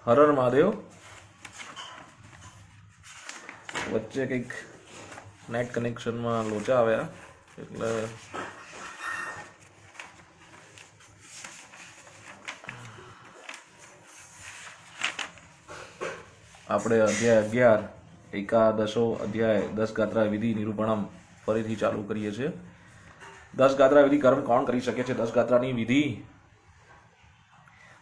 હર હર મહાદેવ. વચ્ચે કંઈક નેટ કનેક્શનમાં લોચા આવ્યા એટલે આપણે અધ્યાય 11 એકાદશો અધ્યાય 10 ગાત્રા વિધિ નિરૂપણમ ફરીથી ચાલુ કરીએ છીએ. 10 ગાત્રા વિધિ કર્મ કોણ કરી શકે છે? 10 ગાત્રાની વિધિ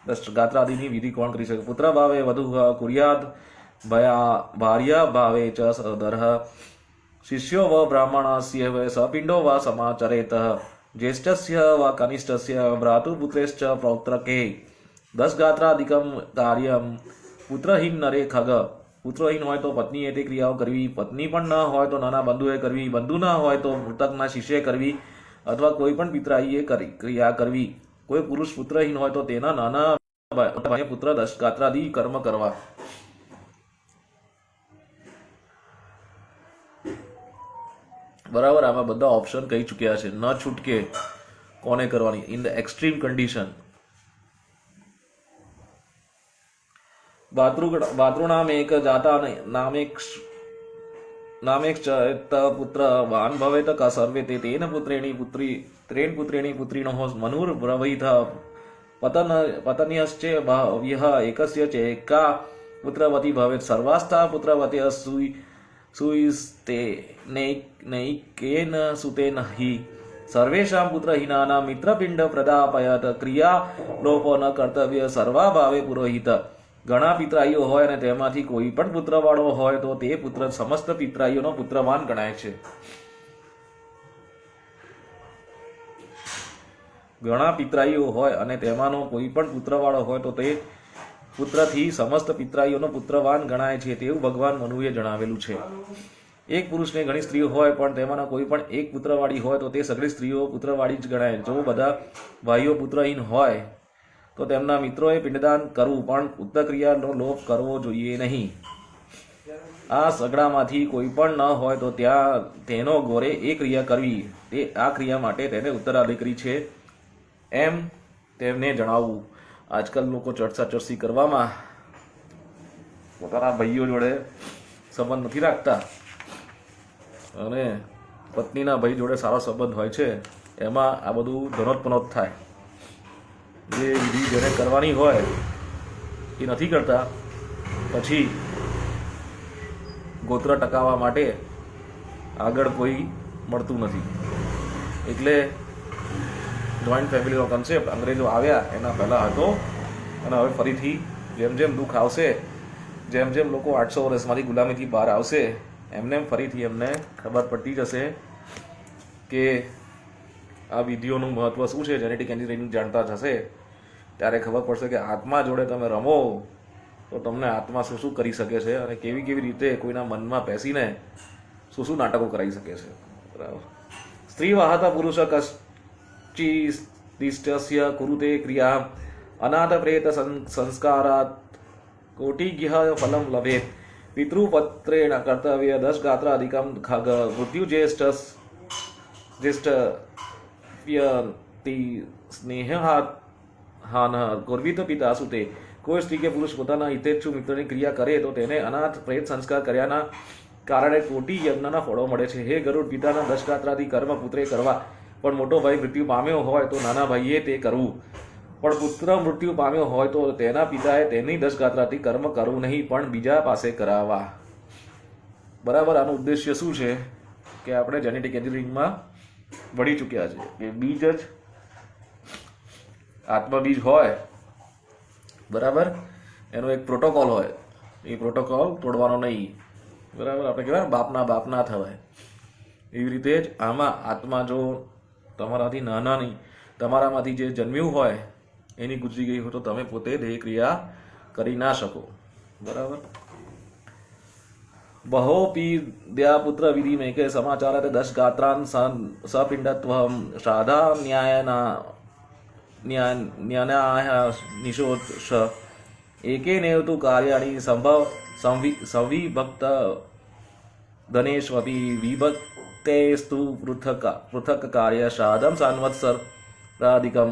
10 ગાત્રાદિની વિધિ કોણ કરી શકે? પુત્ર ભાવે વધુ કુર્યાદ ભાર્યા ભાવે ચ સદરઃ શિષ્યો વ બ્રાહ્મણસ્ય વ સપિંડો વા સમાચરેત જ્યેષ્ઠસ્ય વા કનિષ્ઠસ્ય ભ્રાતૃપુત્રેશ્ચ પૌત્રકે 10 ગાત્રાદિકમ કાર્યમ પુત્રહીન નરે ખગ. પુત્રહીન હોય તો પત્નીએ તે ક્રિયાઓ કરવી, પત્ની પણ ન હોય તો નાના બંધુએ કરવી, બંધુ ન હોય તો મૃતકના શિષ્યએ કરવી અથવા કોઈ પણ પિતરાઈએ ક્રિયા કરવી. કોઈ પુરુષ પુત્રહીન હોય તો તેના નાના ભાઈએ પુત્ર 10 ગાત્રાદિ કર્મ કરવા. બરાબર, આમાં બધા ઓપ્શન કહી ચૂક્યા છે. ન છૂટકે કોને કરવાની ઇન ધ એક્સ્ટ્રીમ કન્ડિશન. ભાતૃનામ એક જાતા નામેક પુત્ર વાન ભવેત ક સર્વે તે તેન પુત્રેણી પુત્રીનો મનુર બ્રવીત પતન્યશ્ચ ભવ્યઃ એકસ્ય ચેકા પુત્રવતી ભવેત સર્વાસ્તા પુત્રવતી સુઈસ્તે નૈકેન સુતેન હિ સર્વેષાં પુત્રહીનાનાં મિત્રપિંડ પ્રદાપયત ક્રિયા લોપો ન કર્તવ્ય સર્વાભાવે પુરોહિત. ઘણા પિતરાઈઓ હોય અને તેમાંથી કોઈ પણ પુત્રવાળો હોય તો તે પુત્ર સમસ્ત પિતરાઈઓનો પુત્રવાન ગણાય છે. ઘણા પિતરાઈઓ હોય અને તેમાંનો કોઈ પણ પુત્રવાળો હોય તો તે પુત્રથી સમસ્ત પિતરાઈઓનો પુત્રવાન ગણાય છે, તેવું ભગવાન મનુએ જણાવેલું છે. એક પુરુષને ઘણી સ્ત્રીઓ હોય પણ તેમાંના કોઈ પણ એક પુત્રવાળી હોય તો તે સગળી સ્ત્રીઓ પુત્રવાળી જ ગણાય. જો બધા ભાઈઓ પુત્રહીન હોય તો તેમના મિત્રોએ પિંડદાન કરવું, પણ પુત્રક્રિયાનો લોપ કરવો જોઈએ નહીં. આ સગડામાંથી કોઈ પણ ન હોય તો ત્યાં તેનો ગોરે એ ક્રિયા કરવી, તે આ ક્રિયા માટે તેને ઉત્તરાધિકારી છે એમ તેમને જણાવવું. આજકાલ લોકો ચર્ચા ચર્ચી કરવામાં પોતાના ભાઈઓ જોડે સંબંધ નથી રાખતા અને પત્નીના ભાઈ જોડે સારો સંબંધ હોય છે, એમાં આ બધું ધનોત્પનોત થાય. જે વિધિ જેને કરવાની હોય એ નથી કરતા, પછી ગોત્ર ટકાવવા માટે આગળ કોઈ મળતું નથી. એટલે જોઈન્ટ ફેમિલીનો કન્સેપ્ટ અંગ્રેજો આવ્યા એના પહેલાં હતો અને હવે ફરીથી જેમ જેમ દુઃખ આવશે, જેમ જેમ લોકો 800 વર્ષમાંથી ગુલામીથી બહાર આવશે, એમને ફરીથી એમને ખબર પડતી જશે કે આ વિધિઓનું મહત્ત્વ શું છે. જેનેટિક એન્જિનિયરિંગ જાણતા જશે ત્યારે ખબર પડશે કે આત્મા જોડે તમે રમો તો તમને આત્મા શું શું કરી શકે છે અને કેવી કેવી રીતે કોઈના મનમાં બેસીને શું શું નાટકો કરાવી શકે છે. બરાબર. સ્ત્રી વાહતા પુરુષ કશ્ચિદિષ્ટસ્ય કુરુતે ક્રિયા અનાથ પ્રેત સંસ્કારાત કોટિગ્ય ફલમ લભેત પિતૃપત્રેણ કર્તવ્ય 10 ગાત્રાધિકમ ખગ મૃત્યુ જ્યેષ્ઠ સ્નેહાત હાન ગૌરવિત પિતા સુતે. કોઈ સ્ત્રી કે પુરુષ પોતાના હિતેચ્છુ મિત્રની ક્રિયા કરે તો તેને અનાથ પ્રેત સંસ્કાર કર્યાના કારણે કોટી યજ્ઞના ફળો મળે છે. હે ગરુડ, પિતાના 10 ગાત્રાદિ કર્મ પુત્રે કરવા, પણ મોટો ભાઈ મૃત્યુ પામ્યો હોય તો નાના ભાઈએ તે કરવું, પણ પુત્ર મૃત્યુ પામ્યો હોય તો તેના પિતાએ તેની 10 ગાત્રાદિ કર્મ કરવું નહીં, પણ બીજા પાસે કરાવવા. બરાબર. આનો ઉદ્દેશ્ય શું છે કે આપણે જેનેટિક એન્જિનિયરિંગમાં ભણી ચૂક્યા છે કે બીજ જ આત્મબીજ હોય, બરાબર, એનો એક પ્રોટોકોલ હોય, એ પ્રોટોકોલ તોડવાનો નહીં. બરાબર. આપણે કહેવાય બાપના બાપ ના થવાય, એવી રીતે જ આમાં આત્મા જો તમારાથી નાના નહીં, તમારામાંથી જે જન્મ્યું હોય એની ગુજરી ગઈ હોય તો તમે પોતે દેહ ક્રિયા કરી ના શકો. બરાબર. બહોપી દ્યા પુત્ર વિધિ મેં કે સમાચાર 10 ગાત્રાન સપિંડત્વ શ્રાદ્ધા ન્યાય નિશોષ એકેનેવ તુ કાર્યાણી સંવિભક્ત ધનેષ્વપી વિભક્તેસ્તુ પૃથક કાર્ય શ્રાદ્ધમ સાન્વત્સરાધિકમ.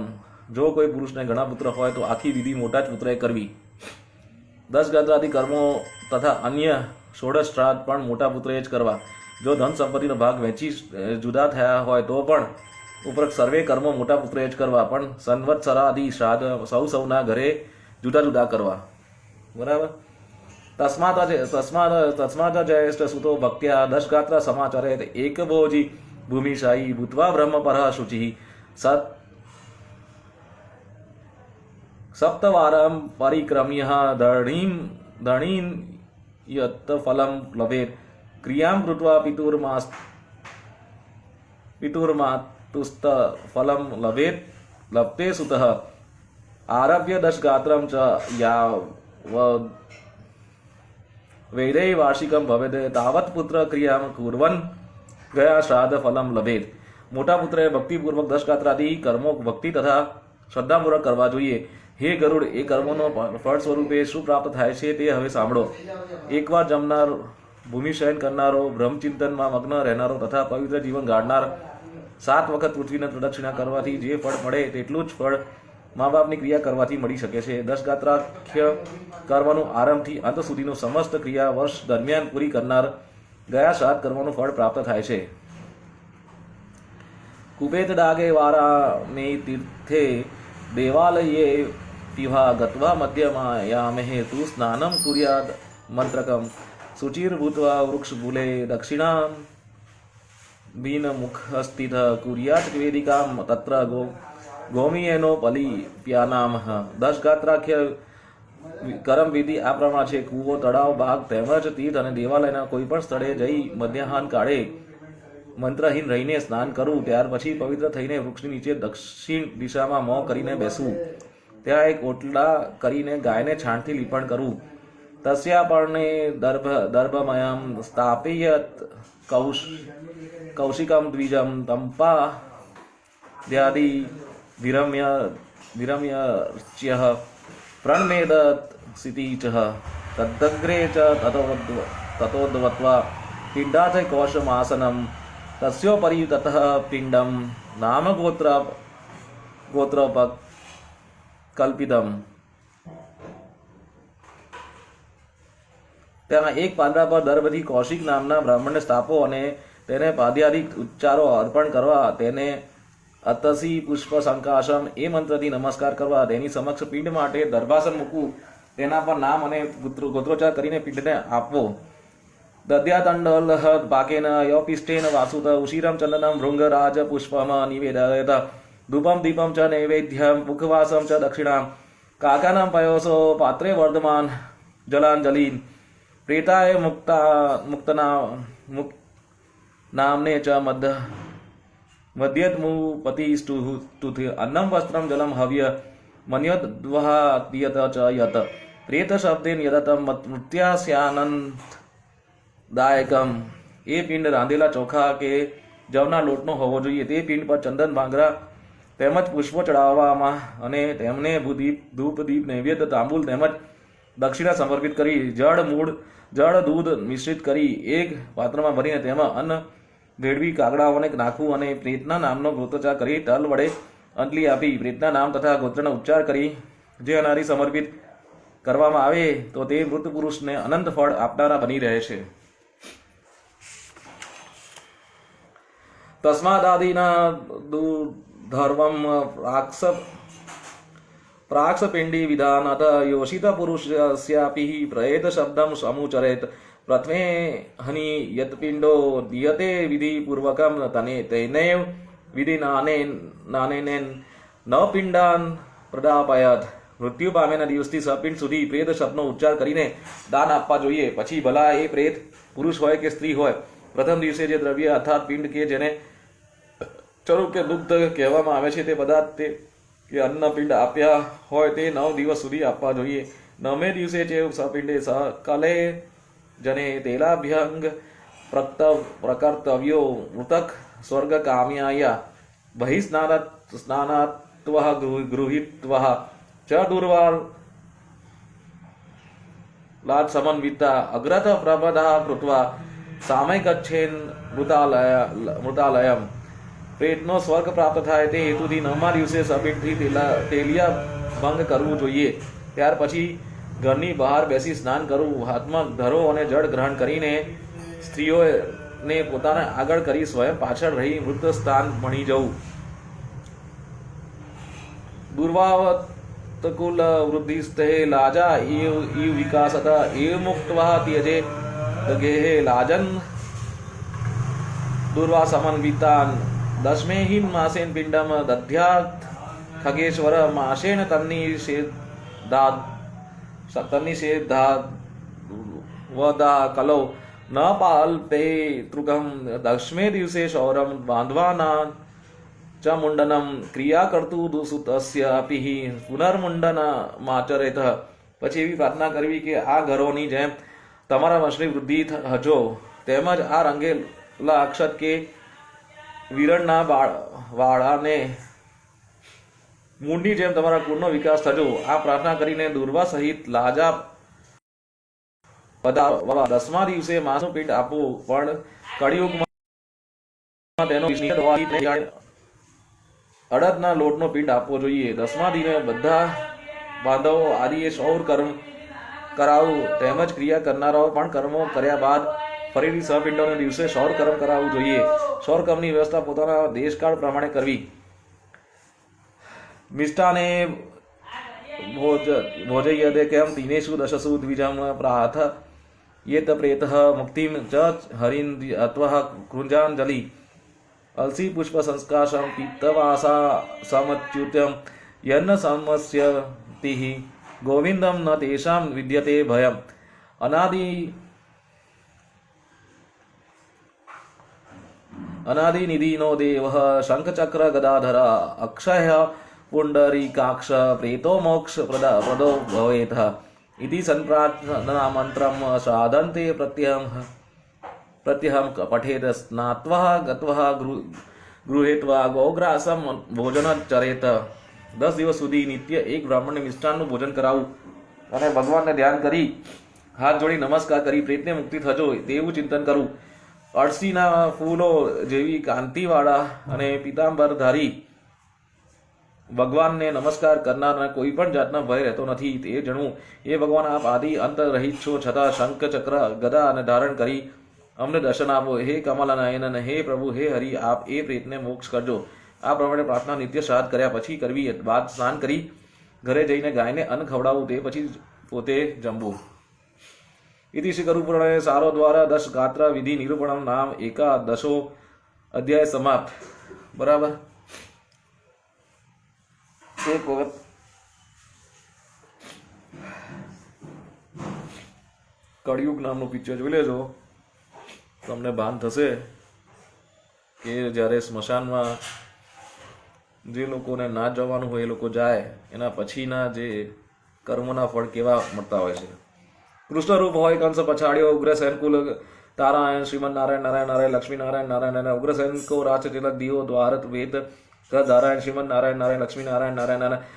જો કોઈ પુરુષને ઘણા પુત્ર હોય તો આખી વિધિ મોટા જ પુત્રએ કરવી, 10 ગાત્રાદિ કર્મો તથા અન્ય 16 શ્રાદ્ધ પણ મોટા પુત્રએ જ કરવા. જો ધન સંપત્તિનો ભાગ વેચી જુદા થયા હોય તો પણ ઉપરોક્ત સર્વે કર્મો મોટા પુત્રએ જ કરવા, પણ સંવત્સરાદિ શ્રાદ્ધ સૌના ઘરે જુદા જુદા કરવા. બરાબર. તસ્માત જયેષ્ઠ સુતો ભક્ત્યા 10 ગાત્રા સમાચરે એકભોજી ભૂમિશાયી ભૂત્વા બ્રહ્મપરઃ શુચિ સપ્તવારમ પરિક્રમ્ય ધણીન યત ફલમ લભેત ક્રિયામ કૃત્વા પિતુર્માતુસ્ત ફલમ લભતે સુતઃ આરભ્ય 10 ગાત્રમ ચ યાવ વૈદૈ વાર્ષિકમ ભવેદ તાવત પુત્ર ક્રિયામ કુર્વન ગયા શ્રાદ્ધ ફલમ લભેત. મોટા પુત્રએ ભક્તિપૂર્વક 10 ગાત્રાદિ કર્મો ભક્તિ તથા શ્રદ્ધાપૂર્વક કરવા જોઈએ. હે ગરુડ, એ કર્મોનો ફળ સ્વરૂપે શું પ્રાપ્ત થાય છે તે હવે સાંભળો. એકવાર જમનાર, ભૂમિશયન કરનારો, બ્રહ્મચિંતનમાં મગ્ન રહેનારો તથા પવિત્ર જીવન ગાળનાર, 7 વખત પૃથ્વીને પ્રદક્ષિણા કરવાથી જે ફળ મળે તેટલું જ ફળ મા બાપની ક્રિયા કરવાથી મળી શકે છે. 10 ગાત્રાખ્ય કર્મનું આરંભથી અંત સુધીનું સમસ્ત ક્રિયા વર્ષ દરમિયાન પૂરી કરનાર ગયા શ્રાદ્ધ કર્મનું ફળ પ્રાપ્ત થાય છે. કુપેત ડાગે વારામે તીર્થે દેવાલયે પિવા ગત્વા મધ્યમાયામેહ તુ સ્નાનમ કુર્યાદ મંત્રકમ શુચિર્ભૂત્વા વૃક્ષમૂલે દક્ષિણામ બીન મુખસ્થિત કુર્યાત વેદિકામ તત્ર ગોમીયેનો પલિપ્યાનામ. 10 ગાત્રાખ્ય કર્મ વિધિ આ પ્રમાણે છે. કૂવો, તળાવ, બાગ તેમજ તીર્થ અને દેવાલયના કોઈ પણ સ્થળે જઈ મધ્યાહન કાળે મંત્રહીન રહીને સ્નાન કરવું. ત્યાર પછી પવિત્ર થઈને વૃક્ષની નીચે દક્ષિણ દિશામાં મોં કરીને બેસવું. ત્યાં એક ઓટલા કરીને ગાયને છાણથી લીપણ કરવું. તસ્યાપર્ણે દર્ભમયમ સ્થાપયત કૌશિકમ દ્વિજમ તંપા દ્યાદિ વિરમ્યચ્યઃ પ્રણમેદત સિતિચ તદ્દગ્રે ચ તતોદ્વત્વા પિંડાથ કોશમાસનમ તસ્યોપરી તતઃ પિંડમ નામ ગોત્રોપકલ્પિતમ. ત્યાં એક પાંદડા પર દર્ભથી કૌશિક નામના બ્રાહ્મણને સ્થાપો અને તેને પાદ્યાદિક ઉચ્ચારો અર્પણ કરવા. તેને અતસી પુષ્પ સંકાશમ એ મંત્રથી નમસ્કાર કરવા. તેની સમક્ષ પિંડ માટે દર્ભાસન મૂકવું. તેના પર નામ અને ગોત્રોચ્ચાર કરીને પિંડને આપવો. દદ્યાતંડલ પાકેન યપિષ્ટેન વાસુત ઉશિરમ ચંદનમ ભૃંગરાજ પુષ્પમ નિવેદયત ધૂપમ દીપમ ચ નૈવેદ્યમ મુખવાસમ ચ દક્ષિણામ કાકાનામ પયોસો પાત્રે વર્ધમાન જલાંજલિન પ્રેતાય નામને ચ મધ્યત્મુપતિષ્ઠુતિ અન્નમ વસ્ત્રમ જલમ હવ્ય મન્યોદ્વહાત્યત ચ યત પ્રેત શબ્દેન યદતમ મૃત્યાસ્યાનંદદાયકમ. એ પિંડ રાંધેલા ચોખા કે જવના લોટનો હોવો જોઈએ. તે પિંડ પર ચંદન, ભાંગરા તેમજ પુષ્પો ચડાવવામાં અને તેમને ધૂપ, દીપ, નૈવેદ્ય, તાંબુલ તેમજ દક્ષિણા સમર્પિત કરી જળ દૂધ મિશ્રિત કરી એક પાત્રમાં ભરીને તેમાં અન્ન ભેળવી કાગડાઓને નાખવું અને પ્રેતના નામનો ગોત્રોચ્ચાર કરી તલ વડે અંજલિ આપી પ્રેતના નામ તથા ગોત્રનો ઉચ્ચાર કરી જે અનારી સમર્પિત કરવામાં આવે તો તે મૃત પુરુષને અનંત ફળ આપનારા બની રહે છે. તસ્માદાદિના દુર્ધર્વમ પ્રાક્ષપિંડી વિધાનત યોષિત પુરુષસ્યાપિ પ્રેત શબ્દમ સમુચરેત પ્રથમે હનિ યત્પિંડો દીયતે વિધિપૂર્વકમ તૈનૈવ વિધિ નાનેન નવ પિંડાન પ્રદાપયત. મૃત્યુ પામેના દિવસથી 6 પિંડ સુધી પ્રેત શબ્દનો ઉચ્ચાર કરીને દાન આપવા જોઈએ. પછી ભલા એ પ્રેત પુરુષ હોય કે સ્ત્રી હોય, પ્રથમ દિવસે જે દ્રવ્ય અર્થાત પિંડ કે જેને ચરુ કે દુગ્ધ કહેવામાં આવે છે તે પદાર્થ કે અન્ન પિંડ આપ્યા હોય તે 9 દિવસ સુધી આપવા જોઈએ. 9મે દિવસે જે સપિંડે સકલે જને તેલાભ્યંગ પ્રકર્તવ્યો મૃતક સ્વર્ગ કામ્યાયા બહિસ્નાનાત્વ ગૃહીત્વ ચ દુર્વાર લાજ સમન્વિતા અગ્રત પ્રબધા કૃત્વા સામય ગચ્છેન મૃતાલયમ. પ્રેતનો સ્વર્ગ પ્રાપ્ત થાય તે હેતુથી 9મા દિવસે સપિંડથી તેલિયા ભંગ કરવું જોઈએ. ત્યાર પછી ઘરની બહાર બેસી સ્નાન કરવું, હાથમાં ધરો અને જળ ગ્રહણ કરીને સ્ત્રીઓને પોતાના આગળ કરી સ્વયં પાછળ રહી મૃત સ્થાન ભણી જવું. દુર્વાવતકુલ વૃદ્ધિસ્તે લાજા ઇવ વિકાસત એવ મુક્તવા ત્યજે ગેહે લાજન દુર્વાસમન્વિતાન દશમેહિન માસેન પિંડમ દધ્યાત ખગેશ્વર માસેન તન્નિષેધાદ વદા કલો ન પાલ્પે તૃગમ દશમે દિવસે શૌરમ બાંધવાના ચ મુંડનમ ક્રિયા કરતું દુસુતસ્ય અપિ પુનર્મુંડન માચરેત. પછી એવી પ્રાર્થના કરવી કે આ ઘરોની જેમ તમારા વંશની વૃદ્ધિ હજો, તેમજ આ રંગેલા અક્ષત કે વિરણના વાળાને મૂળની જેમ તમારા કુળનો વિકાસ થજો. આ પ્રાર્થના કરીને દુર્વા સહિત લાજા 10મા દિવસે માસનું પિંડ આપવું, પણ કળિયુગમાં તેનો અડદના લોટનો પિંડ આપવો જોઈએ. 10મા દિને બધા બાંધવો આદિએ સૌર કર્મ કરાવવું, તેમજ ક્રિયા કરનારાઓ પણ કર્મો કર્યા બાદ ફરીથી સહપિંડોને દિવસે સૌર કર્મ કરાવવું જોઈએ. સૌર કર્મની વ્યવસ્થા પોતાના દેશકાળ પ્રમાણે કરવી. મિષ્ટાને ભોજયતે કેમ તીનેષુ દશસુ દ્વિજમ પ્રાથ યેત પ્રેત મુક્તિમ ચ હરિન અત્વઃ કૃંજાંજલિ અલસી પુષ્પ સંસ્કાશમ પિત્તવાસા સમચ્યુત્યમ યન્ન સમસ્યતિ ગોવિંદમ ન તેષાં વિદ્યતે ભયમ. અનાદિનિધિનો દેવ શંખચક્ર ગદાધર અક્ષય પુંડરીકાક્ષ પ્રેતો મોક્ષ પ્રદો ભવેત ઇતિ સંપ્રાર્થના મંત્રમ સાધન્તે પ્રત્યહમ પઠેદ સ્નાત્વા ગત્વા ગૃહેત્વા ગોગ્રાસમ ભોજન ચરેત. 10 દિવસ સુધી નિત્ય એક બ્રાહ્મણને મિષ્ટાનનું ભોજન કરાવવું અને ભગવાનને ધ્યાન કરી હાથ જોડી નમસ્કાર કરી પ્રેતને મુક્તિ થજો તેવું ચિંતન કરવું. અળસીના ફૂલો જેવી કાંતિવાળા અને પીતાંબરધારી ભગવાનને નમસ્કાર કરનારને કોઈ પણ જાતનો ભય રહેતો નથી તે જણવું. એ ભગવાન, આપ આદિ અંત રહિત છો, છતાં શંખ ચક્ર ગદા અને ધારણ કરી અમને દર્શન આપો. હે કમલનયન, હે પ્રભુ, હે હરિ, આપ એ પ્રેતને મોક્ષ કરજો. આ પ્રમાણે પ્રાર્થના નિત્ય શ્રાદ્ધ કર્યા પછી કરવી. બાદ સ્નાન કરી ઘરે જઈને ગાયને અન્ન ખવડાવવું, તે પછી પોતે જમવું. ઇતિ શ્રી ગરુપુરાણે સારો દ્વારા 10 ગાત્ર વિધિ નિરૂપણમ નામ એકાદશો અધ્યાય સમાપ્ત. બરાબર. એક વખત કળિયુગ નામનું પિક્ચર જોઈ લેજો, તમને ભાન થશે કે જ્યારે સ્મશાનમાં જે લોકોને ના જવાનું હોય એ લોકો જાય, એના પછીના જે કર્મોના ફળ કેવા મળતા હોય છે. કૃષ્ણ રૂપ હોય કંસ પછાડ્યો, ઉગ્રસેન કુલ તારાયણ શ્રીમન નારાયણ નારાયણ નારાયણ લક્ષ્મી નારાયણ નારાયણ ઉગ્રસેન કો રાજ તિલક દિયો દ્વારત વેદ નારાયણ શ્રીમન નારાયણ નારાયણ લક્ષ્મી નારાયણ નારાયણ નારાયણ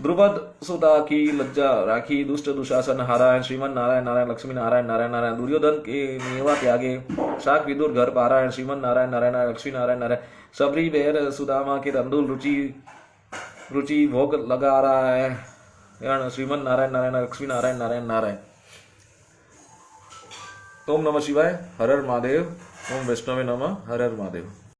દ્રુપદ સુતા કી લજ્જા રાખી દુષ્ટ દુશાસન હારાયણ શ્રીમન નારાયણ નારાયણ લક્ષ્મી નારાયણ નારાયણ નારાયણ દુર્યોધન કે મેવા ત્યાગે શાક વિદુર ઘર પારાયણ શ્રીમન નારાયણ નારાયણ લક્ષ્મી નારાયણ નારાયણ सबरी बेर सुदामा के तंदुल रुचि भोग लगा रहा है श्रीमन नारायण नारायण लक्ष्मी नारायण नारायण नारायण. ओम नमः शिवाय. हर हर महादेव. ओम वैष्णवे नमः. हर हर महादेव.